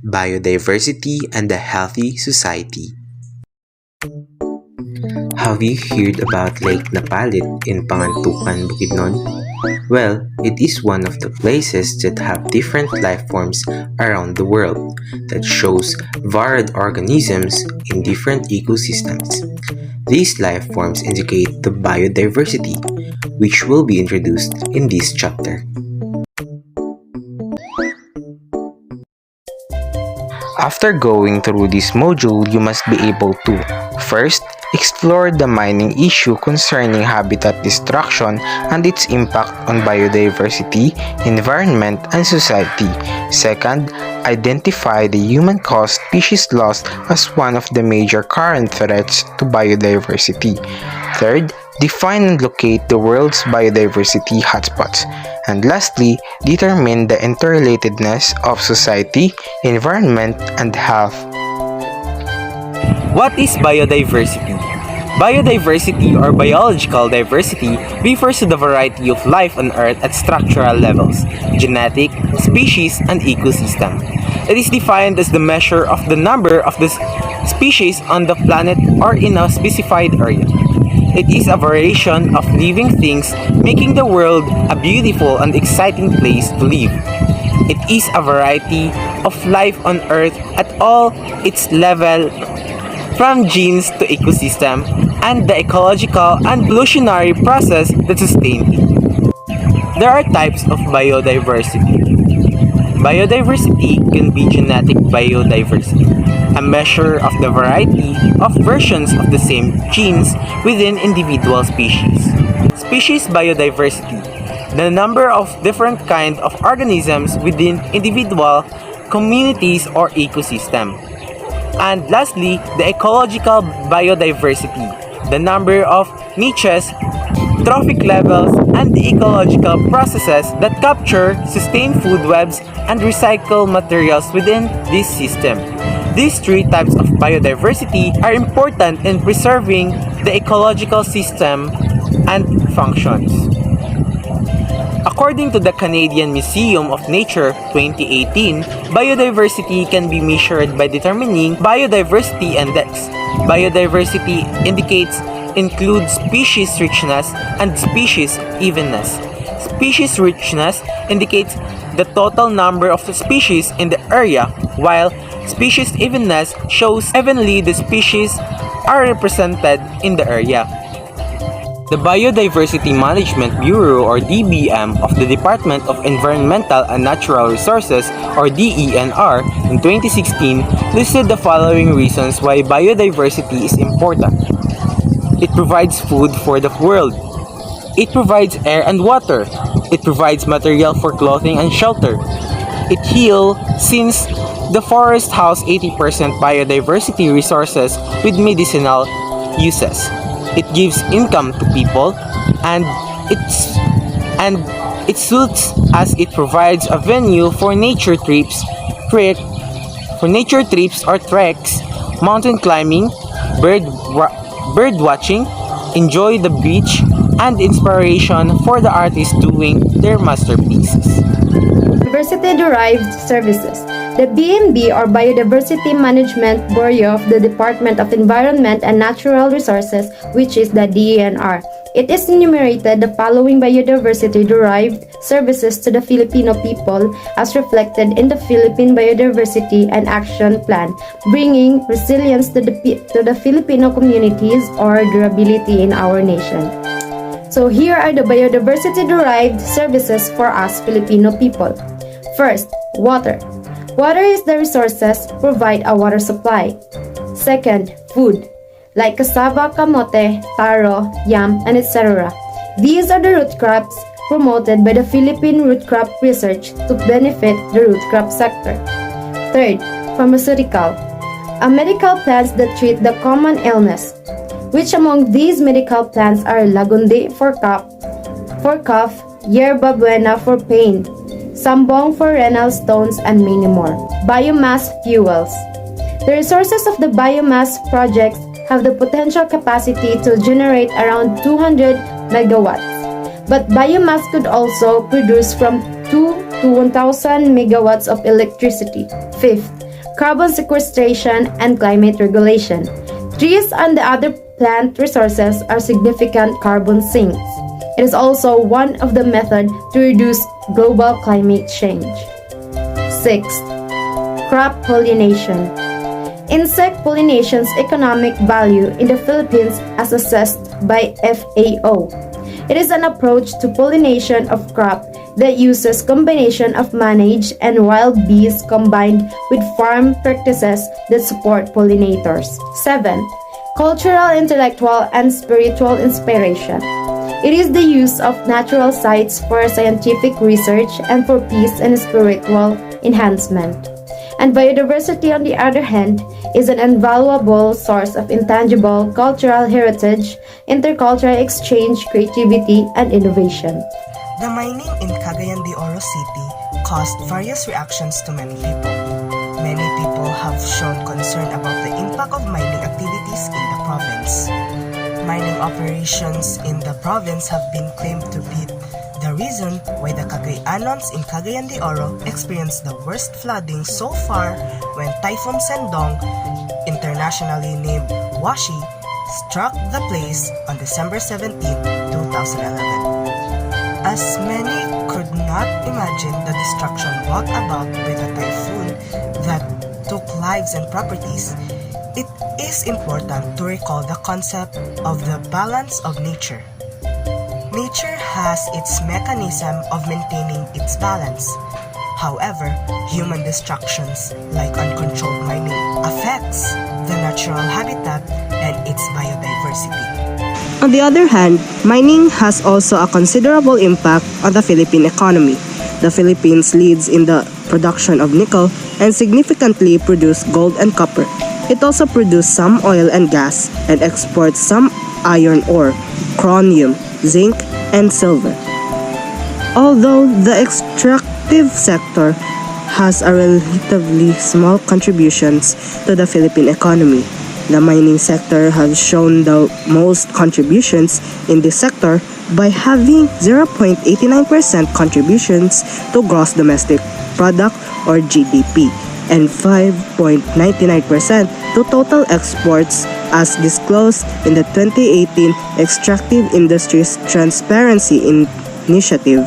Biodiversity and a healthy society. Have you heard about Lake Napalit in Pangantukan, Bukidnon? Well, it is one of the places that have different life forms around the world that shows varied organisms in different ecosystems. These life forms indicate the biodiversity, which will be introduced in this chapter. After going through this module, you must be able to first, explore the mining issue concerning habitat destruction and its impact on biodiversity, environment, and society. Second, identify the human-caused species loss as one of the major current threats to biodiversity. Third, define and locate the world's biodiversity hotspots. And lastly, determine the interrelatedness of society, environment, and health. What is biodiversity? Biodiversity or biological diversity refers to the variety of life on Earth at structural levels, genetic, species, and ecosystem. It is defined as the measure of the number of the species on the planet or in a specified area. It is a variation of living things making the world a beautiful and exciting place to live. It is a variety of life on Earth at all its level, from genes to ecosystem, and the ecological and evolutionary process that sustain it. There are types of biodiversity. Biodiversity can be genetic biodiversity, a measure of the variety of versions of the same genes within individual species. Species biodiversity, the number of different kinds of organisms within individual communities or ecosystem. And lastly, the ecological biodiversity, the number of niches, trophic levels, and the ecological processes that capture, sustain food webs, and recycle materials within this system. These three types of biodiversity are important in preserving the ecological system and functions. According to the Canadian Museum of Nature 2018, biodiversity can be measured by determining biodiversity index. Biodiversity includes species richness and species evenness. Species richness indicates the total number of the species in the area, while species evenness shows evenly the species are represented in the area. The Biodiversity Management Bureau or DBM of the Department of Environmental and Natural Resources or DENR in 2016 listed the following reasons why biodiversity is important. It provides food for the world. It provides air and water. It provides material for clothing and shelter. It heals since the forest house 80% biodiversity resources with medicinal uses. It gives income to people, and it suits as it provides a venue for nature trips or treks, mountain climbing, bird watching, enjoy the beach, and inspiration for the artists doing their masterpieces. Biodiversity-derived services. The BMB or Biodiversity Management Bureau of the Department of Environment and Natural Resources, which is the DENR. It is enumerated the following biodiversity-derived services to the Filipino people as reflected in the Philippine Biodiversity and Action Plan, bringing resilience to the Filipino communities or durability in our nation. So here are the biodiversity-derived services for us Filipino people. First, water. Water is the resources provide a water supply. Second, food, like cassava, kamote, taro, yam, and etc. These are the root crops promoted by the Philippine Root Crop Research to benefit the root crop sector. Third, pharmaceutical, a medical plants that treat the common illness. Which among these medical plants are Lagundi for cough, Yerba Buena for pain, Sambong for renal stones, and many more. Biomass fuels. The resources of the biomass projects have the potential capacity to generate around 200 megawatts. But biomass could also produce from 2 to 1,000 megawatts of electricity. Fifth, carbon sequestration, and climate regulation. Trees and the other plant resources are significant carbon sinks. It is also one of the methods to reduce global climate change. Sixth, crop pollination. Insect pollination's economic value in the Philippines as assessed by FAO. It is an approach to pollination of crop that uses combination of managed and wild bees combined with farm practices that support pollinators. 7. Cultural, intellectual, and spiritual inspiration. It is the use of natural sites for scientific research and for peace and spiritual enhancement. And biodiversity, on the other hand, is an invaluable source of intangible cultural heritage, intercultural exchange, creativity, and innovation. The mining in Cagayan de Oro City caused various reactions to many people. Many people have shown concern about the impact of mining activities in the province. Mining operations in the province have been claimed to be the reason why the Cagayanons in Cagayan de Oro experienced the worst flooding so far when Typhoon Sendong, internationally named Washi, struck the place on December 17, 2011. As many could not imagine the destruction brought about by the typhoon that took lives and properties, it is important to recall the concept of the balance of nature. Nature has its mechanism of maintaining its balance. However, human destructions like uncontrolled mining affects the natural habitat and its biodiversity. On the other hand, mining has also a considerable impact on the Philippine economy. The Philippines leads in the production of nickel and significantly produce gold and copper. It also produces some oil and gas and exports some iron ore, chromium, zinc, and silver. Although the extractive sector has a relatively small contributions to the Philippine economy, the mining sector has shown the most contributions in this sector by having 0.89% contributions to gross domestic product or GDP and 5.99% to total exports as disclosed in the 2018 Extractive Industries Transparency Initiative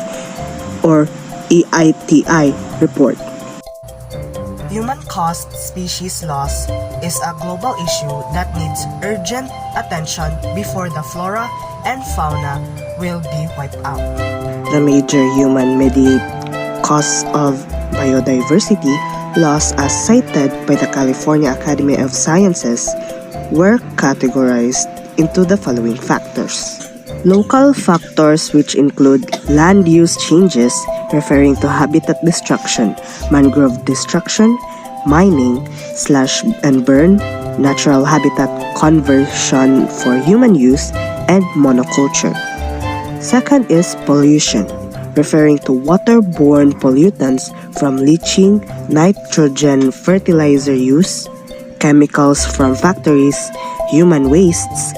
or EITI report. Human-caused species loss is a global issue that needs urgent attention before the flora and fauna will be wiped out. The major human-mediated cause of biodiversity loss as cited by the California Academy of Sciences were categorized into the following factors. Local factors, which include land use changes referring to habitat destruction, mangrove destruction, mining, slash and burn, natural habitat conversion for human use, and monoculture. Second is pollution, referring to waterborne pollutants from leaching, nitrogen fertilizer use, chemicals from factories, human wastes,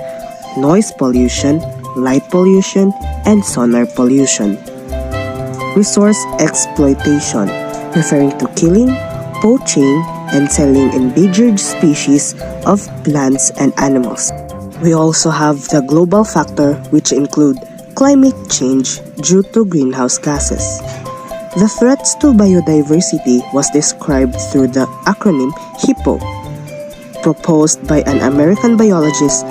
noise pollution, light pollution, and sonar pollution. Resource exploitation, referring to killing, poaching, and selling endangered species of plants and animals. We also have the global factor, which include climate change due to greenhouse gases. The threats to biodiversity was described through the acronym HIPPO, proposed by an American biologist,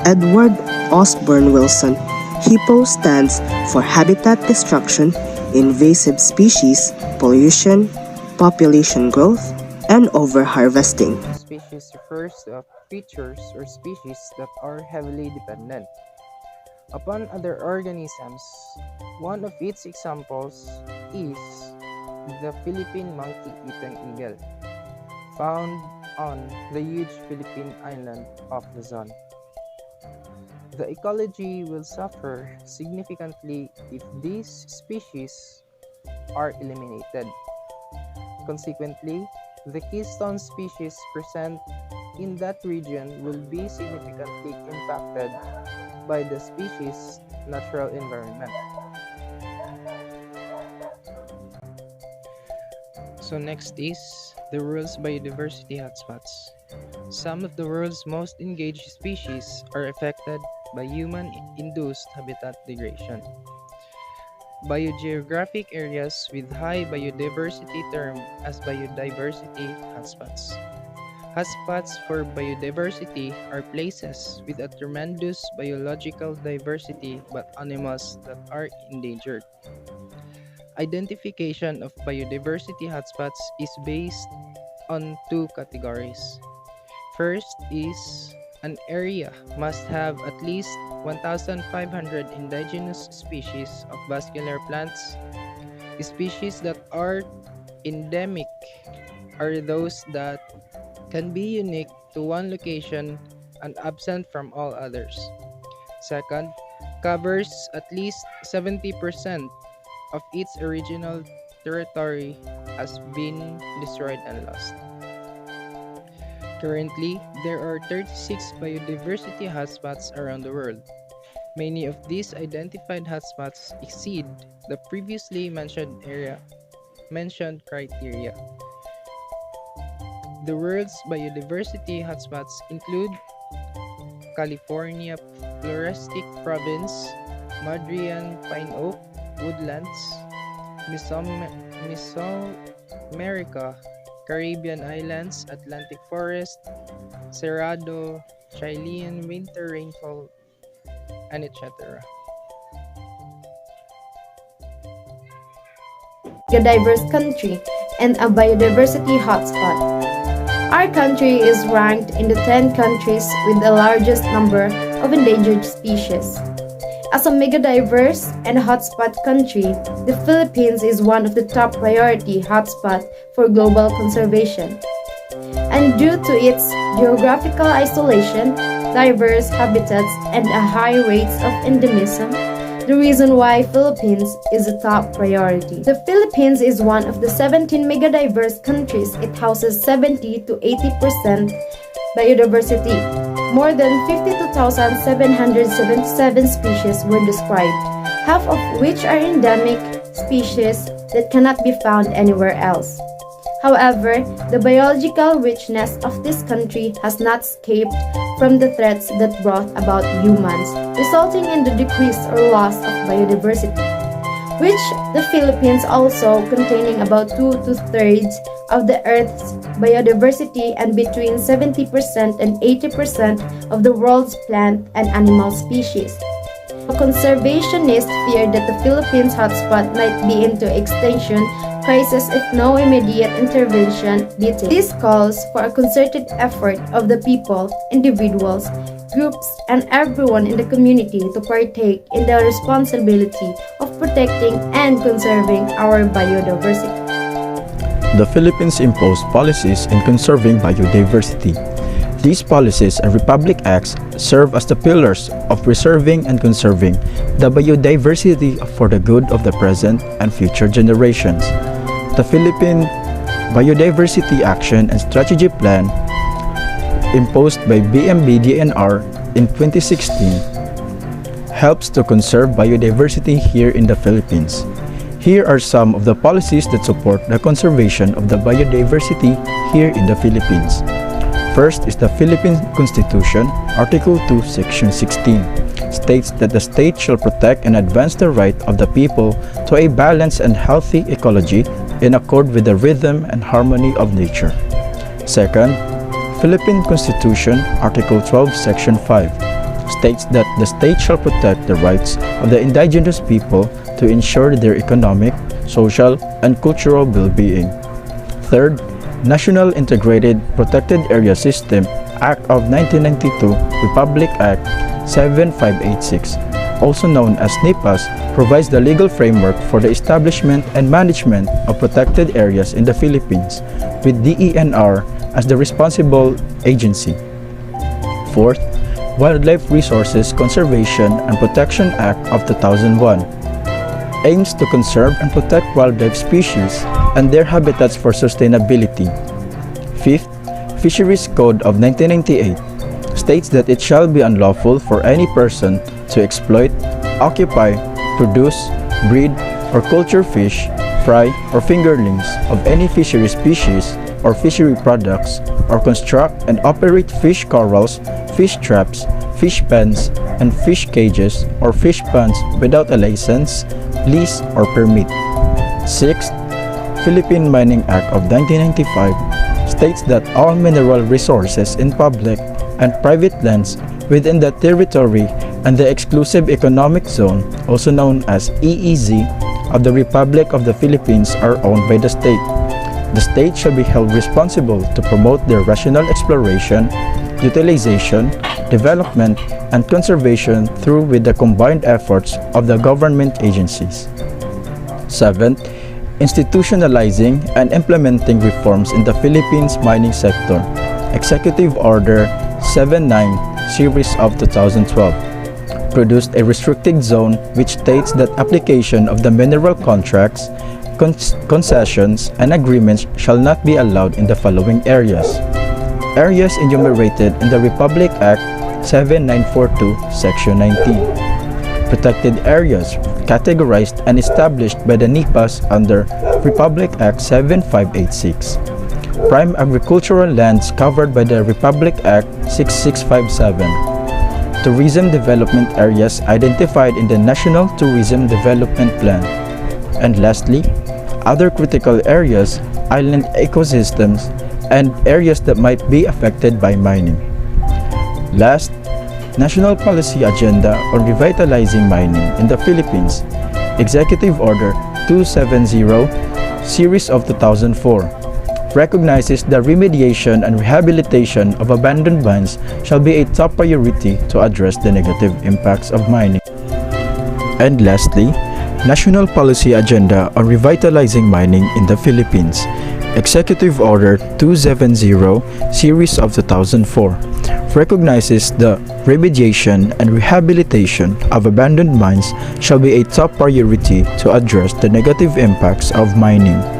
Edward Osborne Wilson. HIPPO stands for Habitat Destruction, Invasive Species, Pollution, Population Growth, and Overharvesting. Species refers to creatures or species that are heavily dependent upon other organisms. One of its examples is the Philippine monkey-eaten eagle, found on the huge Philippine island of Luzon. The ecology will suffer significantly if these species are eliminated. Consequently, the keystone species present in that region will be significantly impacted by the species' natural environment. So next is the world's biodiversity hotspots. Some of the world's most engaged species are affected by human-induced habitat degradation. Biogeographic areas with high biodiversity termed as biodiversity hotspots. Hotspots for biodiversity are places with a tremendous biological diversity but animals that are endangered. Identification of biodiversity hotspots is based on two categories. First is an area must have at least 1,500 indigenous species of vascular plants. Species that are endemic are those that can be unique to one location and absent from all others. Second, covers at least 70% of its original territory has been destroyed and lost. Currently, there are 36 biodiversity hotspots around the world. Many of these identified hotspots exceed the previously mentioned criteria. The world's biodiversity hotspots include California Floristic Province, Madrian Pine Oak Woodlands, Mesoamerica, Caribbean Islands, Atlantic Forest, Cerrado, Chilean winter rainfall, and etc. A diverse country and a biodiversity hotspot. Our country is ranked in the 10 countries with the largest number of endangered species. As a megadiverse and hotspot country, the Philippines is one of the top priority hotspots for global conservation. And due to its geographical isolation, diverse habitats, and a high rates of endemism, the reason why Philippines is a top priority. The Philippines is one of the 17 megadiverse countries. It houses 70 to 80% biodiversity. More than 52,777 species were described, half of which are endemic species that cannot be found anywhere else. However, the biological richness of this country has not escaped from the threats that brought about humans, resulting in the decrease or loss of biodiversity, which the Philippines also containing about 2 to 3 of the Earth's biodiversity and between 70% and 80% of the world's plant and animal species. Conservationists fear that the Philippines hotspot might be into extinction crisis if no immediate intervention be taken. This calls for a concerted effort of the people, individuals, groups, and everyone in the community to partake in the responsibility of protecting and conserving our biodiversity. The Philippines imposed policies in conserving biodiversity. These policies and Republic Acts serve as the pillars of preserving and conserving the biodiversity for the good of the present and future generations. The Philippine Biodiversity Action and Strategy Plan, imposed by BMB-DNR in 2016, helps to conserve biodiversity here in the Philippines. Here are some of the policies that support the conservation of the biodiversity here in the Philippines. First is the Philippine Constitution, Article 2, Section 16, states that the state shall protect and advance the right of the people to a balanced and healthy ecology in accord with the rhythm and harmony of nature. Second, Philippine Constitution, Article 12, Section 5, states that the state shall protect the rights of the indigenous people to ensure their economic, social, and cultural well-being. Third, National Integrated Protected Area System Act of 1992, Republic Act 7586, also known as NIPAS, provides the legal framework for the establishment and management of protected areas in the Philippines, with DENR as the responsible agency. Fourth, Wildlife Resources Conservation and Protection Act of 2001 aims to conserve and protect wildlife species and their habitats for sustainability. Fifth, Fisheries Code of 1998 states that it shall be unlawful for any person to exploit, occupy, produce, breed, or culture fish, fry or fingerlings of any fishery species or fishery products, or construct and operate fish corrals, fish traps, fish pens, and fish cages or fish ponds without a license, lease, or permit. Sixth, Philippine Mining Act of 1995 states that all mineral resources in public and private lands within the territory and the exclusive economic zone, also known as EEZ, of the Republic of the Philippines are owned by the state. The state shall be held responsible to promote their rational exploration, utilization, development, and conservation through with the combined efforts of the government agencies. Seventh, institutionalizing and implementing reforms in the Philippines mining sector. Executive Order 79 Series of 2012 produced a restricted zone which states that application of the mineral contracts, concessions, and agreements shall not be allowed in the following areas. Areas enumerated in the Republic Act 7942, Section 19. Protected areas categorized and established by the NIPAs under Republic Act 7586. Prime agricultural lands covered by the Republic Act 6657. Tourism development areas identified in the National Tourism Development Plan. And lastly, other critical areas, island ecosystems, and areas that might be affected by mining. Last, National Policy Agenda on Revitalizing Mining in the Philippines, Executive Order 270, Series of 2004, recognizes the remediation and rehabilitation of abandoned mines shall be a top priority to address the negative impacts of mining. And lastly, National Policy Agenda on Revitalizing Mining in the Philippines, Executive Order 270, Series of 2004, recognizes the remediation and rehabilitation of abandoned mines shall be a top priority to address the negative impacts of mining.